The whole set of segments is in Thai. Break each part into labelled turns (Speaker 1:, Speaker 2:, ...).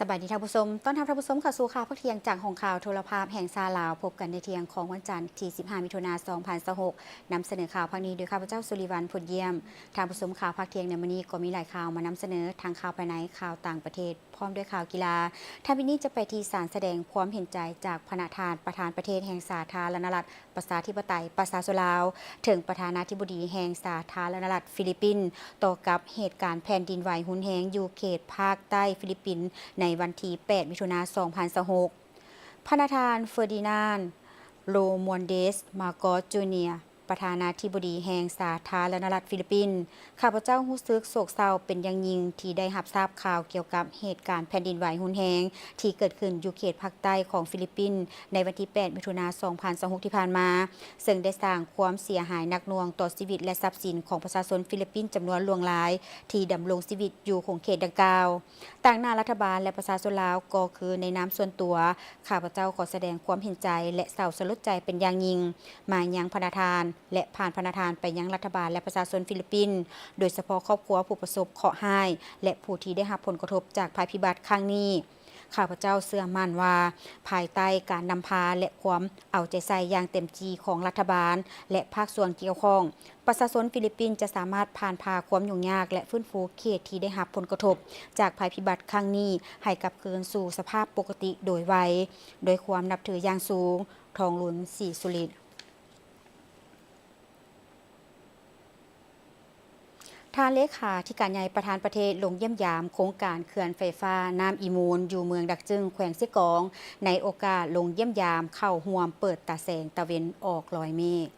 Speaker 1: สบายดีท่านผู้ชมต้อนรับท่านผู้ชมเข้าสู่ข่าวพักเที่ยงจากของข่าวโทรภาพแห่งซาลาวพบกันในเที่ยงของวันจันทร์ที่ 15 มิถุนายน 2026นำเสนอข่าวพักนี้โดยข้าพเจ้าสุริวัลย์ผลเยี่ยมท่านผู้ชมข่าวพักเที่ยงในวันนี้ก็มีหลายข่าวมานำเสนอทางข่าวภายในข่าวต่างประเทศพร้อมด้วยข่าวกีฬาท่านวันนี้จะไปที่ศาลแสดงความเห็นใจจากพระประธานประเทศแห่งสาธารณรัฐประชาธิปไตยประชาชนลาวถึงประธานาธิบดีแห่งสาธารณรัฐฟิลิปปินส์ต่อกับเหตุการณ์แผ่นดินไหวรุนแรงอยู่เขตภาคใต้ฟิลิปปินส์ในวันที่ 8 มิถุนายน 2026 ประธานเฟอร์ดินานด์โรมวนเดส มาโกส จูเนียร์ประธานาธิบดีแห่งสาธารณรัฐฟิลิปปินส์ข้าพเจ้ารู้สึกโศกเศร้าเป็นอย่างยิ่งที่ได้รับทราบข่าวเกี่ยวกับเหตุการณ์แผ่นดินไหวรุนแรงที่เกิดขึ้นอยู่เขตภาคใต้ของฟิลิปปินส์ในวันที่ 8 มิถุนายน 2026 ที่ผ่านมาซึ่งได้สร้างความเสียหายหนักหน่วงต่อชีวิตและทรัพย์สินของประชาชนฟิลิปปินส์จำนวนหลวงหลายที่ดำรงชีวิตอยู่ของเขตดังกล่าวต่างหน้ารัฐบาลและประชาชนลาวก็คือในนามส่วนตัวข้าพเจ้าขอแสดงความเห็นใจและเศร้าสลดใจเป็นอย่างยิ่งมายังประธานและผ่านประธานไปยังรัฐบาลและประชาชนฟิลิปปินส์โดยเฉพาะครอบครัวผู้ประสบเคราะห์ร้ายและผู้ที่ได้รับผลกระทบจากภัยพิบัติครั้งนี้ข้าพเจ้าเชื่อมั่นว่าภายใต้การนำพาและความเอาใจใส่อย่างเต็มที่ของรัฐบาลและภาคส่วนเกี่ยวข้องประชาชนฟิลิปปินส์จะสามารถผ่านพาความยุ่งยากและฟื้นฟูเขตที่ได้รับผลกระทบจากภัยพิบัติครั้งนี้ให้กลับคืนสู่สภาพปกติโดยไวโดยความนับถืออย่างสูงทองหลุนศรีสุรินทร์ท่านเลขาธิการใหญ่ประธานประเทศลงเยี่ยมยามโครงการเขื่อนไฟฟ้าน้ำอีมูลอยู่เมืองดักจึงแขวงเสกองในโอกาสลงเยี่ยมยามเข้าห่วมเปิดตาแสงตะเวนออกลอยเมฆ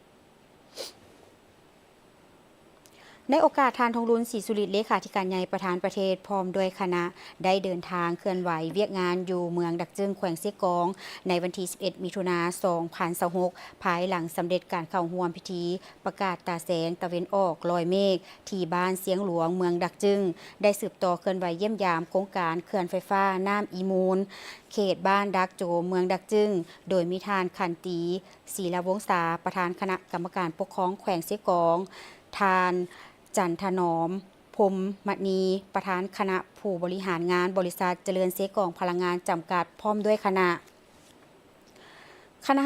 Speaker 1: ในโอกาสทานทองรุนศรีสุรินทร์เลขาธิการใหญ่ประธานประเทศพร้อมด้วยคณะได้เดินทางเคลื่อนไหวเวียกงานอยู่เมืองดักจึงแขวงเสกองในวันที่ 11 มิถุนายน 2026 ภายหลังสำเร็จการเข้าร่วมพิธีประกาศตาแสงตะเวนออกลอยเมฆที่บ้านเสียงหลวงเมืองดักจึงได้สืบต่อเคลื่อนไหวเยี่ยมยามโครงการเขื่อนไฟฟ้าน้ำอีมูลเขตบ้านดักโจเมืองดักจึงโดยมีทานขันตีศรีละวงศาประธานคณะกรรมการปกครองแขวงเสกองทานจันทนอมพรหมมณีประธานคณะผู้บริหารงานบริษัทเจริญเสกองพลังงานจำกัดพร้อมด้วยคณะ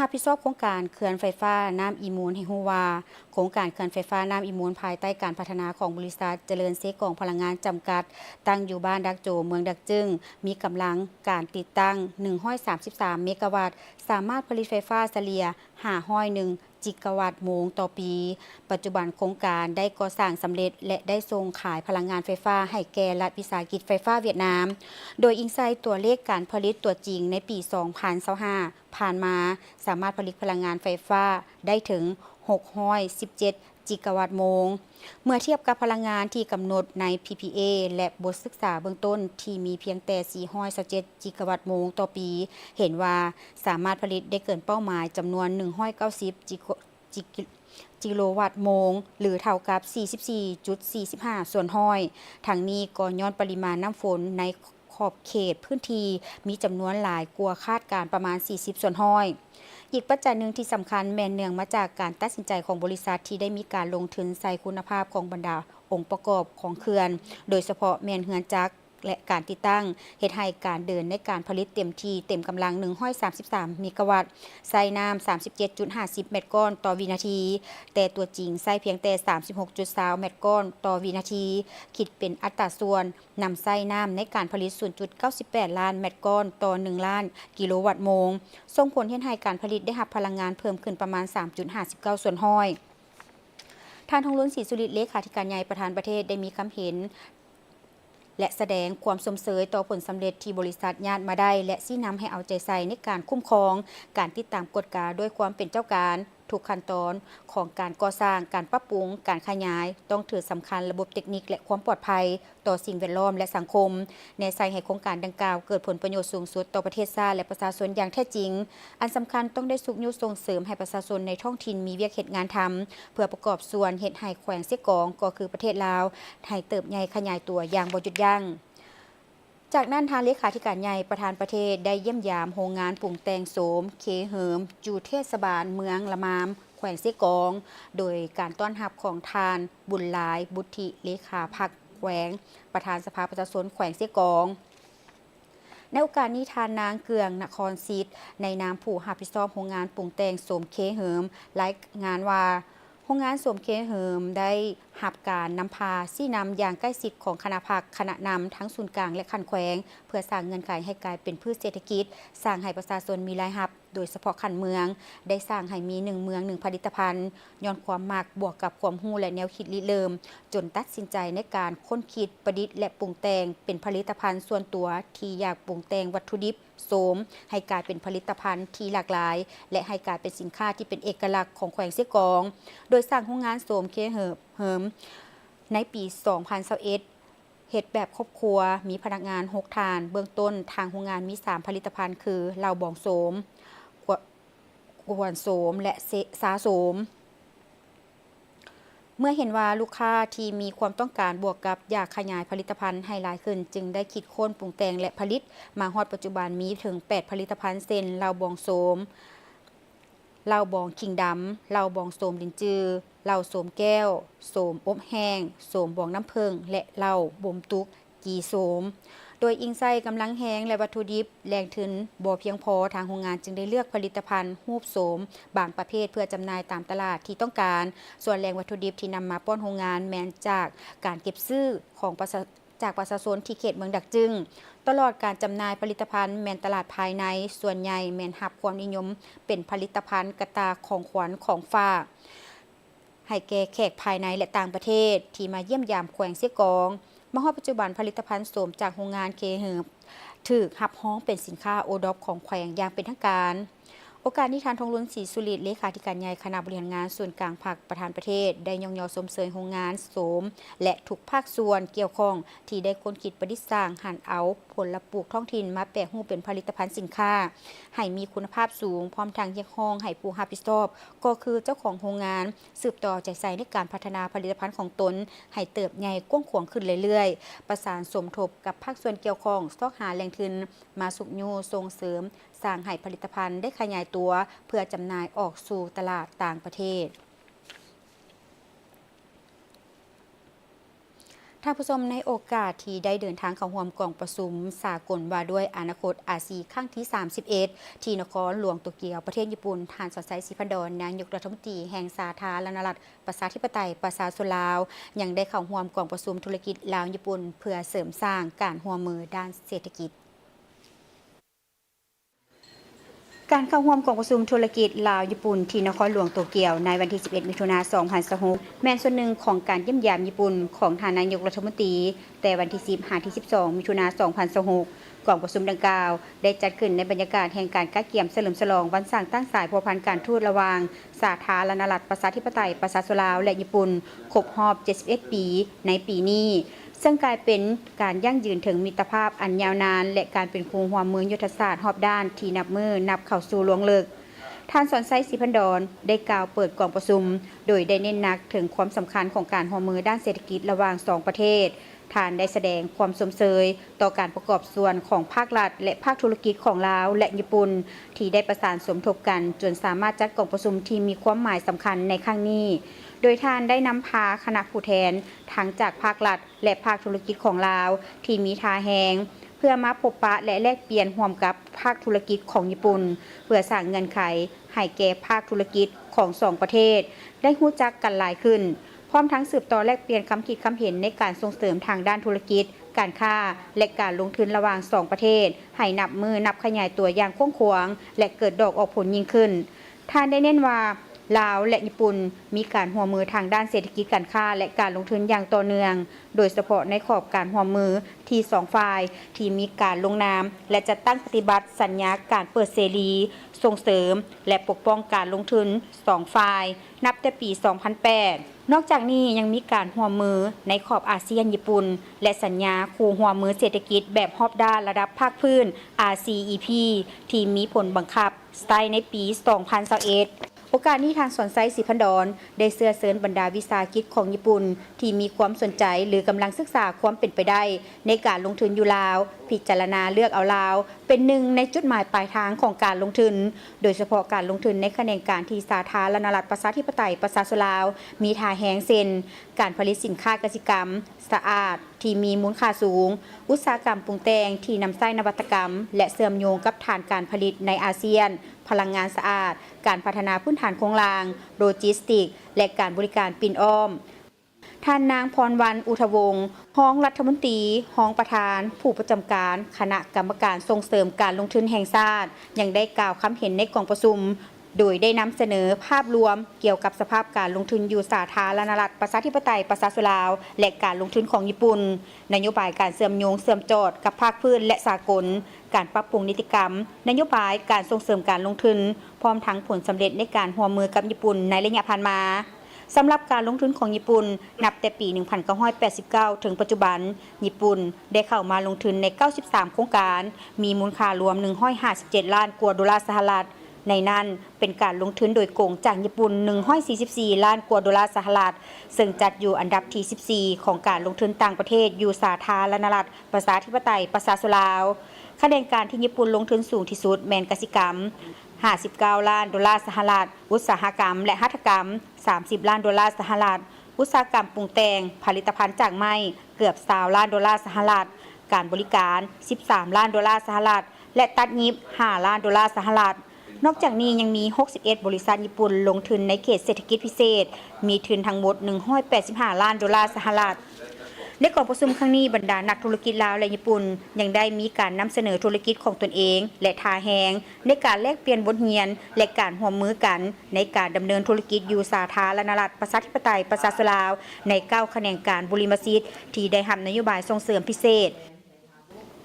Speaker 1: รับผิดชอบโครงการเขื่อนไฟฟ้าน้ำอีมูลให้ฮู้ว่าโครงการเขื่อนไฟฟ้าน้ำอีมูลภายใต้การพัฒนาของบริษัทเจริญเสกองพลังงานจำกัดตั้งอยู่บ้านดักโจเมืองดักจึงมีกำลังการติดตั้ง133เมกะวัตต์สามารถผลิตไฟฟ้าเฉลี่ย501จิกะวัตต์โมงต่อปีปัจจุบันโครงการได้ก่อสร้างสำเร็จและได้ส่งขายพลังงานไฟฟ้าให้แก่รัฐวิสาหกิจไฟฟ้าเวียดนามโดยอิงไซต์ตัวเลขการผลิตตัวจริงในปี 2025 ผ่านมาสามารถผลิตพลังงานไฟฟ้าได้ถึง617จิกะวัตต์โมงเมื่อเทียบกับพลังงานที่กำหนดใน PPA และบทศึกษาเบื้องต้นที่มีเพียงแต่427จิกะวัตต์โมงต่อปีเห็นว่าสามารถผลิตได้เกินเป้าหมายจำนวน190กิโลวัตต์โมงหรือเท่ากับ 44.45 ส่วนห้อยทั้งนี้ก็ย้อนปริมาณน้ำฝนในขอบเขตพื้นที่มีจำนวนหลายกว่าคาดการประมาณ40ส่วนห้อยอีกปัจจัยหนึ่งที่สำคัญแม่นเนื่องมาจากการตัดสินใจของบริษัทที่ได้มีการลงทุนใส่คุณภาพของบรรดาองค์ประกอบของเขื่อนโดยเฉพาะแม่นเฮือนจักรและการติดตั้งเฮ็ดให้การเดินในการผลิตเต็มที่เต็มกำลัง133เมกะวัตต์ใส่น้ำ 37.50 เมตรก้อนต่อวินาทีแต่ตัวจริงใส่เพียงแต่ 36.20 เมตรก้อนต่อวินาทีคิดเป็นอัตราส่วนนำใส่น้ำในการผลิต 0.98 ล้านเมตรก้อนต่อ1ล้านกิโลวัตต์โมงส่งผลเฮ็ดให้การผลิตได้รับพลังงานเพิ่มขึ้นประมาณ 3.59 ส่วนห้อยท่านทองล้นศรีสุรินทร์เลขาธิการใหญ่ประธานประเทศได้มีความเห็นและแสดงความสมเสยต่อผลสำเร็จที่บริษัทญาติมาได้และชี้นำให้เอาใจใส่ในการคุ้มครองการติดตามกฎกาด้วยความเป็นเจ้าการทุกขั้นตอนของการก่อสร้างการปรับปรุงการขยายต้องถือสำคัญระบบเทคนิคและความปลอดภัยต่อสิ่งแวดล้อมและสังคมในใส่ให้โครงการดังกล่าวเกิดผลประโยชน์สูงสุดต่อประเทศชาติและประชาชนอย่างแท้จริงอันสำคัญต้องได้สุขยุส่งเสริมให้ประชาชนในท้องถิ่นมีเวียกเหตุงานทำเพื่อประกอบส่วนเฮ็ดให้แขวงเสกองก็คือประเทศลาวให้เติบใหญ่ขยายตัวอย่างบ่หยุดยั้งจากนั้นทางเลขาธิการใหญ่ประธานประเทศได้เยี่ยมยามโรงงานปรุงแต่งโสมเคเหิมจูเทศบาลเมืองละมามแขวงเสกองโดยการต้อนรับของทานบุญหลายบุตริเลขาพรรคแขวงประธานสภาประชาชนแขวงเสกอง ในโอกาสนี้ทานนางเกืองนครศรีในนามผู้รับผิดชอบโรงงานปรุงแต่งโสมเคเหิมรายงานว่าโรงงานโสมเคเหิมได้หับการนำพาซี่นำอย่างใกล้ชิดของคณะภาคคณะนำทั้งศูนย์กลางและคันแขวงเพื่อสร้างเงื่อนไขให้กลายเป็นพืชเศรษฐกิจสร้างให้ประชาชนมีรายรับโดยเฉพาะคันเมืองได้สร้างให้มี1เมือง1ผลิตภัณฑ์ย้อนความมักบวกกับความรู้และแนวคิดริเริ่มจนตัดสินใจในการค้นคิดประดิษฐ์และปรุงแต่งเป็นผลิตภัณฑ์ส่วนตัวที่อยากปรุงแต่งวัตถุดิบโสมให้กลายเป็นผลิตภัณฑ์ที่หลากหลายและให้กลายเป็นสินค้าที่เป็นเอกลักษณ์ของแขวงเสียกองโดยสร้างโรงงานโสมเคเหิมในปี 2021 เฮ็ดแบบครอบครัวมีพนักงาน6ท่านเบื้องต้นทางโรงงานมี3ผลิตภัณฑ์คือเหล้าบองโสมกวนโสมและซาโสมเมื่อเห็นว่าลูกค้าที่มีความต้องการบวกกับอยากขยายผลิตภัณฑ์ให้หลายขึ้นจึงได้คิดค้นปรุงแต่งและผลิตมาฮอดปัจจุบันมีถึง8ผลิตภัณฑ์เช่นเหล้าบองโสมเหล้าบองขิงดำเหล้าบองโสมลิ้นจือเหล้าโสมแก้วโสมอบแห้งโสมบองน้ำผึ้งและเหล้าบ่มตุกกีโสมโดยอิงใส่กำลังแห้งและวัตถุดิบแรงถึงบ่เพียงพอทางโรงงานจึงได้เลือกผลิตภัณฑ์รูปโสมบางประเภทเพื่อจำหน่ายตามตลาดที่ต้องการส่วนแรงวัตถุดิบที่นำมาป้อนโรงงานแม้นจากการเก็บซื้อของจากประชาชนที่เขตเมืองดักจึงตลอดการจำหน่ายผลิตภัณฑ์แมนตลาดภายในส่วนใหญ่แมนรับความนิยมเป็นผลิตภัณฑ์กระตาของขวัญของฝากให้แก่แขกภายในและต่างประเทศที่มาเยี่ยมยามแขวงเสียกองมาฮอดปัจจุบันผลิตภัณฑ์โสมจากโรงงานเคเหิมถูกรับฮ้องเป็นสินค้าโอดอปของแขวงอย่างเป็นทางการโอกาสนี้ทานทองล้นศรีสุริตเลขาธิการใหญ่คณะบริหารงานส่วนกลางภาคประธานประเทศได้ยองยอสมเสยโรงงานโสมและทุกภาคส่วนเกี่ยวข้องที่ได้ค้นคิดประดิษฐ์สร้างหันเอาผลปลูกท้องถิ่นมาแปรรูปเป็นผลิตภัณฑ์สินค้าให้มีคุณภาพสูงพร้อมทางเรียกร้องให้ผู้รับผิดชอบก็คือเจ้าของโรงงานสืบต่อใจใส่ในการพัฒนาผลิตภัณฑ์ของตนให้เติบใหญ่กว้างขวางขึ้นเรื่อยๆประสานสมทบกับภาคส่วนเกี่ยวข้องซอกหาแหล่งทุนมาสุกยูส่งเสริมสร้างให้ผลิตภัณฑ์ได้ขยายตัวเพื่อจำหน่ายออกสู่ตลาดต่างประเทศท่านผู้ชมในโอกาสที่ได้เดินทางเข้าร่วมกองประชุมสากลว่าด้วยอนาคตอาเซียนครั้งที่ 31 ที่นครหลวงโตเกียวประเทศญี่ปุ่นท่านสดใสศรีพันดรนายกรัฐมนตรีแห่งสาธารณรัฐประชาธิปไตยประชาชนลาวยังได้เข้าร่วมกองประชุมธุรกิจลาวญี่ปุ่นเพื่อเสริมสร้างการร่วมมือด้านเศรษฐกิจการเข้าร่วมกองประชุมธุรกิจลาวญี่ปุ่นที่นครหลวงโตเกียวในวันที่ 11 มิถุนายน 2026แม้นส่วนหนึ่งของการเยี่ยมยามญี่ปุ่นของท่านนายกรัฐมนตรีแต่วันที่ 10-12 มิถุนายน 2026กองประชุมดังกล่าวได้จัดขึ้นในบรรยากาศแห่งการกักเกี่ยมเฉลิมฉลองวันสร้างตั้งสายพัวพันธ์การทูตระหว่างสาธารณรัฐประชาธิปไตยประชาชนลาวและญี่ปุ่นครบรอบ 71 ปีในปีนี้ซึ่งกลายเป็นการยั่งยืนถึงมิตรภาพอันยาวนานและการเป็นคู่ร่วมมือยุทธศาสตร์รอบด้านที่นับเข้าสู่ล่วงลึกท่านสอนไซศรีพันดรได้กล่าวเปิดกองประชุมโดยได้เน้นหนักถึงความสำคัญของการร่วมมือด้านเศรษฐกิจระหว่าง2ประเทศท่านได้แสดงความสมเสยต่อการประกอบส่วนของภาครัฐและภาคธุรกิจของลาวและญี่ปุ่นที่ได้ประสานสมทบกันจนสามารถจัดกองประชุมที่มีความหมายสำคัญในครั้งนี้โดยท่านได้นำพาคณะผู้แทนทั้งจากภาครัฐและภาคธุรกิจของลาวที่มีท่าแหงเพื่อมาพบปะและแลกเปลี่ยนร่วมกับภาคธุรกิจของญี่ปุ่นเพื่อสร้างเงื่อนไขให้แก่ภาคธุรกิจของ2ประเทศได้รู้จักกันหลายขึ้นพร้อมทั้งสืบต่อแลกเปลี่ยนความคิดความเห็นในการส่งเสริมทางด้านธุรกิจการค้าและการลงทุนระหว่าง2ประเทศให้นับขยายตัวอย่างกว้างขวางและเกิดดอกออกผลยิ่งขึ้นท่านได้เน้นว่าลาวและญี่ปุ่นมีการร่วมมือทางด้านเศรษฐกิจการค้าและการลงทุนอย่างต่อเนื่องโดยเฉพาะในขอบการร่วมมือที่2ฝ่ายที่มีการลงนามและจัดตั้งปฏิบัติสัญญาการเปิดเสรีส่งเสริมและปกป้องการลงทุน2ฝ่ายนับแต่ปี 2008 นอกจากนี้ยังมีการร่วมมือในขอบอาเซียนญี่ปุ่นและสัญญาคู่ร่วมมือเศรษฐกิจแบบรอบด้านระดับภาคพื้น RCEP ที่มีผลบังคับใช้ในปี 2021โอกาสนี้ทางสอนไซศรีพันดรได้เสื้อเสริญบรรดาวิสาหกิจของญี่ปุ่นที่มีความสนใจหรือกำลังศึกษาความเป็นไปได้ในการลงทุนอยู่ลาวพิจารณาเลือกเอาลาวเป็นหนึ่งในจุดหมายปลายทางของการลงทุนโดยเฉพาะการลงทุนในแขนงการที่สาธารณรัฐประชาธิปไตยประชาชนลาวมีท่าแหงเซ็นการผลิตสินค้าเกษตรกรรมสะอาด ที่มีมูลค่าสูงอุตสาหกรรมปรุงแต่งที่นำใช้นวัตกรรมและเชื่อมโยงกับฐานการผลิตในอาเซียนพลังงานสะอาดการพัฒนาพื้นฐานโครงสร้างโลจิสติกส์และการบริการปิ่นอ้อมท่านนางพรวรรณอุทวงศ์รองรัฐมนตรีรองประธานผู้ประจำการคณะกรรมการส่งเสริมการลงทุนแห่งชาติยังได้กล่าวคำเห็นในกองประชุมโดยได้นำเสนอภาพรวมเกี่ยวกับสภาพการลงทุนอยู่สาธารณรัฐประชาธิปไตยประชาชนลาวและการลงทุนของญี่ปุ่นนโยบายการเชื่อมโยงเชื่อมจอดกับภาคพื้นและสากลการปรับปรุงนิติกรรมนโยบายการส่งเสริมการลงทุนพร้อมทั้งผลสำเร็จในการร่วมมือกับญี่ปุ่นในระยะผ่านมาสำหรับการลงทุนของญี่ปุ่นนับแต่ปี 1989 ถึงปัจจุบันญี่ปุ่นได้เข้ามาลงทุนใน 93 โครงการมีมูลค่ารวม 157 ล้านกว่าดอลลาร์สหรัฐในนั้นเป็นการลงทุนโดยกงจากญี่ปุ่น 144 ล้านกว่าดอลลาร์สหรัฐซึ่งจัดอยู่อันดับที่ 14 ของการลงทุนต่างประเทศอยู่สาธารณรัฐประชาธิปไตยประชาชนลาวคะแนนการที่ญี่ปุ่นลงทุนสูงที่สุดแมนกสิกรรม59 ล้านดอลลาร์สหรัฐอุตสาหกรรมและหัตถกรรม30 ล้านดอลลาร์สหรัฐอุตสาหกรรมปรุงแต่งผลิตภัณฑ์จากไม้เกือบ20 ล้านดอลลาร์สหรัฐการบริการ13 ล้านดอลลาร์สหรัฐและตัดยิบ5 ล้านดอลลาร์สหรัฐนอกจากนี้ยังมี61บริษัทญี่ปุ่นลงทุนในเขตเศรษฐกิจพิเศษมีทุนทั้งหมด185 ล้านดอลลาร์สหรัฐในกองประชุมครั้งนี้บรรดานักธุรกิจลาวและญี่ปุ่นยังได้มีการนำเสนอธุรกิจของตนเองและท่าแหงในการแลกเปลี่ยนบทเรียนและการร่วมมือกันในการดำเนินธุรกิจอยู่สาธารณรัฐประชาธิปไตยประชาชนลาวใน9แขนงการบริมสิทธิ์ที่ได้รับนโยบายส่งเสริมพิเศษ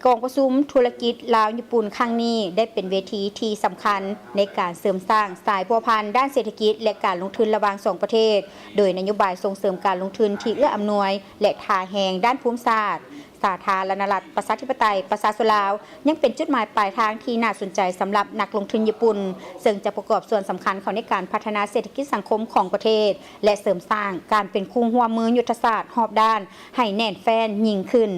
Speaker 1: กองประชุมธุรกิจลาวญี่ปุ่นครั้งนี้ได้เป็นเวทีที่สำคัญในการเสริมสร้างสายพัวพันด้านเศรษฐกิจและการลงทุนระหว่าง2ประเทศโดยนโยบายส่งเสริมการลงทุนที่เอื้ออำนวยและท่าแหงด้านภูมิศาสตร์สาธารณรัฐประชาธิปไตยประชาชนลาวยังเป็นจุดหมายปลายทางที่น่าสนใจสำหรับนักลงทุนญี่ปุ่นซึ่งจะประกอบส่วนสำคัญเข้าในการพัฒนาเศรษฐกิจสังคมของประเทศและเสริมสร้างการเป็นคู่ร่วมมือยุทธศาสตร์รอบด้านให้แน่นแฟ้นยิ่งขึ้น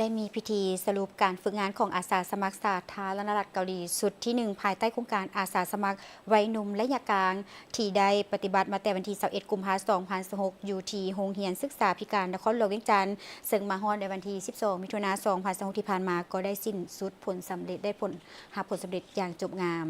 Speaker 1: ได้มีพิธีสรุปการฝึกงานของอาสาสมัครสาธารณรัฐเกาหลีสุดที่ 1ภายใต้โครงการอาสาสมัครวัยหนุ่มระยะกลางที่ได้ปฏิบัติมาแต่วันที่21กุมภาพันธ์2026อยู่ที่โรงเรียนศึกษาพิการนครหลวงเวียงจันทร์ซึ่งมาฮอดในวันที่12มิถุนายน2026ที่ผ่านมาก็ได้สิ้นสุดผลสำเร็จหาผลสำเร็จอย่างจบงาม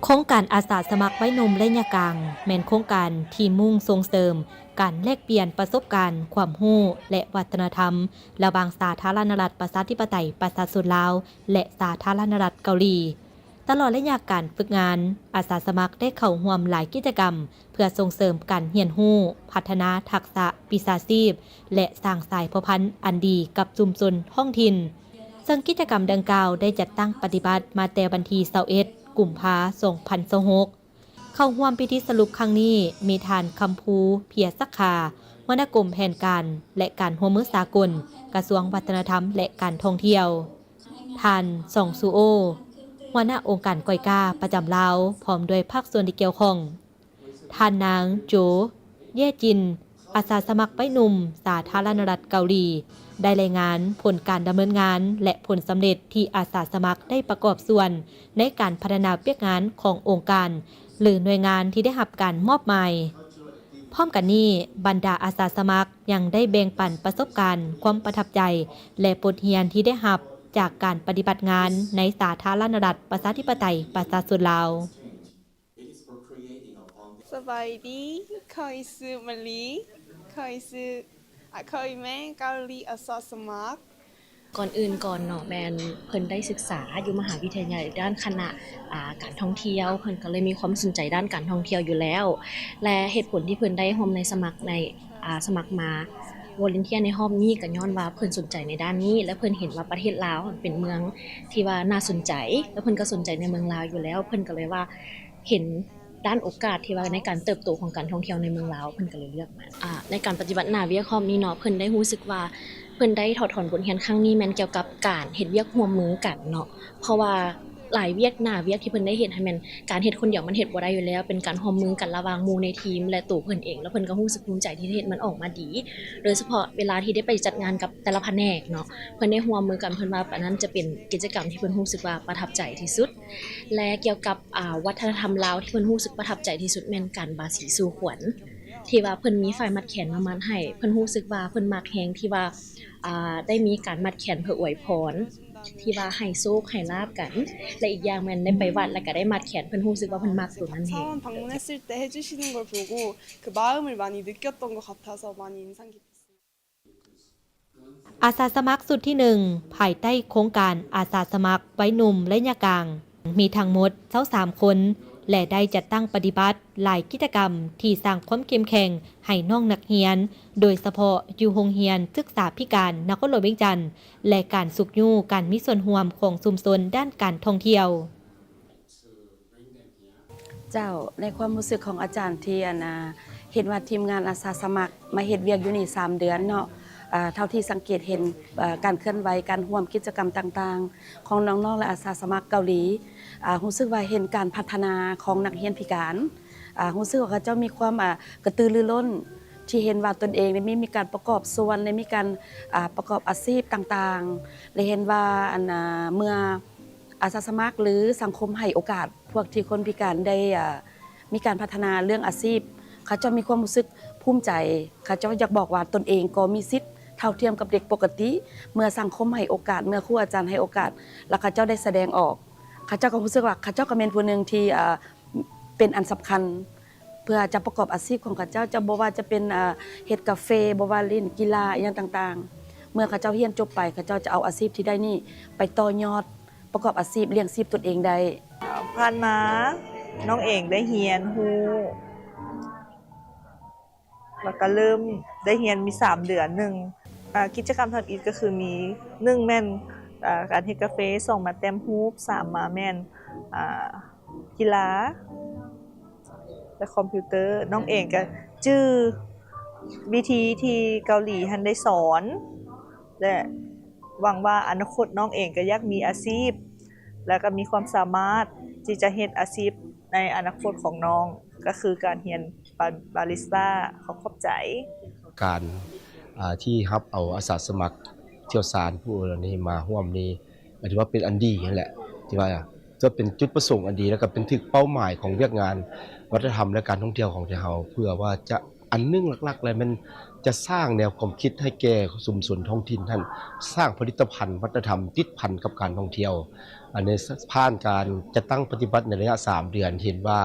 Speaker 2: โครงการอาสาสมัครวัยหนุ่มระยะกลางแม่นโครงการที่มุ่งส่งเสริมการแลกเปลี่ยนประสบการณ์ความรู้และวัฒนธรรมระหว่างสาธารณรัฐประชาธิปไตยประชาชนลาวและสาธารณรัฐเกาหลีตลอดระยะการฝึกงานอาสาสมัครได้เข้าร่วมหลายกิจกรรมเพื่อส่งเสริมการเรียนรู้พัฒนาทักษะวิชาชีพและสร้างสายพันธุ์อันดีกับชุมชนท้องถิ่นซึ่งกิจกรรมดังกล่าวได้จัดตั้งปฏิบัติมาแต่วันที่21กุมภาพันธ์2026เข้าร่วมพิธีสรุปครั้งนี้มีท่านคำภูเพียรศักขาวรรณกรมแผนการและการร่วมมือสากลกระทรวงวัฒนธรรมและการท่องเที่ยวท่านส่องซูโอหัวหน้าองค์การก่อยกาประจำลาวพร้อมด้วยภาคส่วนที่เกี่ยวข้องท่านนางโจเย่จินอาสาสมัครวัยหนุ่มสาธารณรัฐเกาหลีได้รายงานผลการดำเนินงานและผลสำเร็จที่อาสาสมัครได้ประกอบส่วนในการพัฒนาเปียกงานขององค์การหรือหน่วยงานที่ได้รับการมอบหมายพร้อมกันนี้บรรดาอาสาสมัครยังได้แบ่งปันประสบการณ์ความประทับใจและบทเรียนที่ได้รับจากการปฏิบัติงานในสาธารณรัฐประชาธิปไตยประชาชนลาว
Speaker 3: สบายดีคอยซื้อมะลิคอยซื้อคอยแม่เกาหลีอาสาสมัคร
Speaker 4: ก่อนอื่นก่อนเนาะแมนเพิ่นได้ศึกษาอยู่มหาวิทยาลัยด้านคณะการท่องเที่ยวเพิ่นก็เลยมีความสนใจด้านการท่องเที่ยวอยู่แล้วและเหตุผลที่เพิ่นได้ร่วมในสมัครมาวอลันเทียร์ในรอบนี้ก็ย้อนว่าเพิ่นสนใจในด้านนี้และเพิ่นเห็นว่าประเทศลาวเป็นเมืองที่ว่าน่าสนใจแล้วเพิ่นก็สนใจในเมืองลาวอยู่แล้วเพิ่นก็เลยว่าเห็นด้านโอกาสที่ว่าในการเติบโตของการท่องเที่ยวในเมืองลาวเพิ่นก็เลยเลือกมาในการปฏิบัติหน้าเวียกคอมนี้เนาะเพิ่นได้รู้สึกว่าเพิ่นได้ถอดถอนบทเรียนครั้งนี้แม่นเกี่ยวกับการเฮ็ดเวียกร่วมมือกันเนาะเพราะว่า หลายเวียกหน้าเวียกที่เพิ่นได้เฮ็ดให้แม่นการเฮ็ดคนเดียวมันเฮ็ดบ่ได้อยู่แล้วเป็นการร่วมมือกันระหว่างหมู่ในทีมและตัวเพิ่นเองแล้วเพิ่นก็รู้สึกภูมิใจที่เฮ็ดมันออกมาดี โดยเฉพาะเวลาที่ได้ไปจัดงานกับแต่ละแผนกเนาะเพิ่นได้ร่วมมือกันเพิ่นว่าอันนั้นจะเป็นกิจกรรมที่เพิ่นรู้สึกว่าประทับใจที่สุดและเกี่ยวกับวัฒนธรรมลาวที่เพิ่นรู้สึกประทับใจที่สุดแม่นการบาสีสู่ขวัญที่ว่าเพิ่นมีฝ่ายมัดแขนมามัดให้เพิ่นรู้สึกว่าเพิ่นมักแฮงที่ว่าได้มีการมัดแขนเพื่ออวยพรที่ว่าให้โชคให้ลาภกันและอีกอย่างแม่นได้ไปวัดแล้วก็ได้มัดแขนเพิ่นรู้สึกว่าเพิ่นมักตัวนั้นแฮง
Speaker 3: 사원 방문했을 때 해주시는 걸 보고 그 마음을 많이 느꼈던 것 같아서 많이 인상 깊었어요.
Speaker 2: อาสาสมัครสุดที่1ภายใต้โครงการอาสาสมัครไว้หนุ่มและยะกลางมีทั้งหมด23คนและได้จัดตั้งปฏิบัติหลายกิจกรรมที่สร้างความเข้มแข็งให้น้องนักเรียนโดยเฉพาะอยู่โรงเรียนศึกษาพิการนครหลวงเวียงจันทน์และการสุขยู่การมีส่วนร่วมของชุมชนด้านการท่องเที่ยว
Speaker 5: เจ้าในความรู้สึกของอาจารย์ที่เห็นว่าทีมงานอาสาสมัครมาเฮ็ดเวียกอยู่นี่3 เดือนเนาะเท่าที่สังเกตเห็นการเคลื่อนไหวการร่วมกิจกรรมต่างๆของน้องๆและอาสาสมัครเกาหลีรู้สึกว่าเห็นการพัฒนาของนักเรียนพิการรู้สึกว่าเขาเจ้ามีความกระตือรือร้นที่เห็นว่าตนเองได้มีการประกอบส่วนได้มีการประกอบอาชีพต่างๆและเห็นว่าเมื่ออาสาสมัครหรือสังคมให้โอกาสพวกที่คนพิการได้มีการพัฒนาเรื่องอาชีพเขาจะมีความรู้สึกภูมิใจเขาจะอยากบอกว่าตนเองก็มีสิทธิ์เท่าเทียมกับเด็กปกติเมื่อสังคมให้โอกาสเมื่อครูอาจารย์ให้โอกาสแล้วเขาเจ้าได้แสดงออกเขาเจ้าก็รู้สึกว่าเขาเจ้าก็เป็นผู้หนึ่งที่เป็นอันสำคัญเพื่อจะประกอบอาชีพของเขาเจ้าจะบอกว่าจะเป็นเฮ็ดกาแฟบ่ว่าเล่นกีฬาอย่างต่างๆเมื่อเขาเจ้าเรียนจบไปเขาเจ้าจะเอาอาชีพที่ได้นี่ไปต่อยอดประกอบอาชีพเลี้ยงชีพตนเองได้
Speaker 6: ผ่านมาน้องเองได้เฮียนฮู้แล้วก็เริ่มได้เฮียนมี3 เดือนหนึ่งกิจกรรมทำอีทก็คือมี1แม่นการเฮ็ดกาแฟ2มาแต้มฮูป3มาแม่นกีฬาและคอมพิวเตอร์น้องเองก็จื้อวิธีที่เกาหลีหันได้สอนและหวังว่าอนาคตน้องเองก็อยากมีอาชีพแล้วก็มีความสามารถที่จะเฮ็ดอาชีพในอนาคตของน้องก็คือการเรียนบาริสต้าขอบใจ
Speaker 7: การที่รับเอาอาสาสมัครเที่ยวสารผู้นี้มาร่วมนี้ถือว่าเป็นอันดีนั่นแหละที่ว่าจะเป็นจุดประสงค์อันดีแล้วก็เป็นถึงเป้าหมายของเวียกงานวัฒนธรรมและการท่องเที่ยวของเราเพื่อว่าจะอันนึงหลักๆเลยมันจะสร้างแนวความคิดให้แก่ชุมชนท้องถิ่นท่านสร้างผลิตภัณฑ์วัฒนธรรมติดพันกับการท่องเที่ยวอันนี้ผ่านการจะตั้งปฏิบัติในระยะ3 เดือนเห็นว่า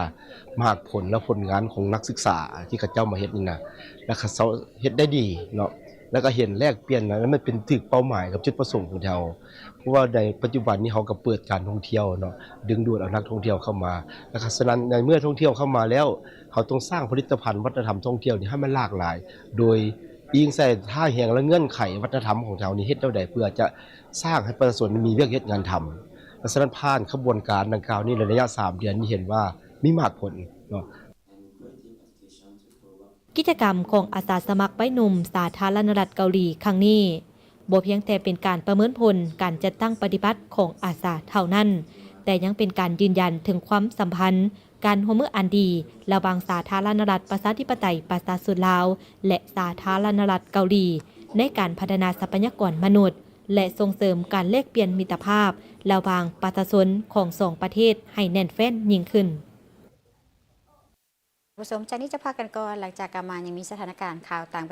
Speaker 7: มากผลและผลงานของนักศึกษาที่เขาเจ้ามาเฮ็ดนี่นะและเขาเฮ็ดได้ดีเนาะแล้วก็เห็นแลกเปลี่ยนนะแล้วมันเป็นถึงเป้าหมายกับจุดประสงค์ของเราเพราะว่าในปัจจุบันนี้เขาก็เปิดการท่องเที่ยวเนาะดึงดูดเอานักท่องเที่ยวเข้ามาแล้วฉะนั้นในเมื่อท่องเที่ยวเข้ามาแล้วเขาต้องสร้างผลิตภัณฑ์วัฒนธรรมท่องเที่ยวนี่ให้มันหลากหลายโดยอิงใส่ท่าแห่งและเงื่อนไขวัฒนธรรมของเรานี่เฮ็ดได้เพื่อจะสร้างให้ประชาชนมีเวียกเฮ็ดงานทำฉะนั้นผ่านขบวนการดังกล่าวนี้ในระยะ3 เดือนนี้เห็นว่ามีมากผลเนาะ
Speaker 2: กิจกรรมของอาสาสมัครไว้หนุ่มสาธารณรัฐเกาหลีครั้งนี้บ่เพียงแต่เป็นการประเมินผลการจัดตั้งปฏิบัติของอาสาเท่านั้นแต่ยังเป็นการยืนยันถึงความสัมพันธ์การร่วมมืออันดีระหว่างสาธารณรัฐประชาธิปไตยประชาชนลาวและสาธารณรัฐเกาหลีในการพัฒนาทรัพยากรมนุษย์และส่งเสริมการแลกเปลี่ยนมิตรภาพระหว่างประชาชนของ2 ประเทศให้แน่นแฟ้นยิ่งขึ้น
Speaker 1: ผู้ชมจากนี้จะพากันก่อนหลังจากกลับมายังมีสถานการณ์ข่าวต่าง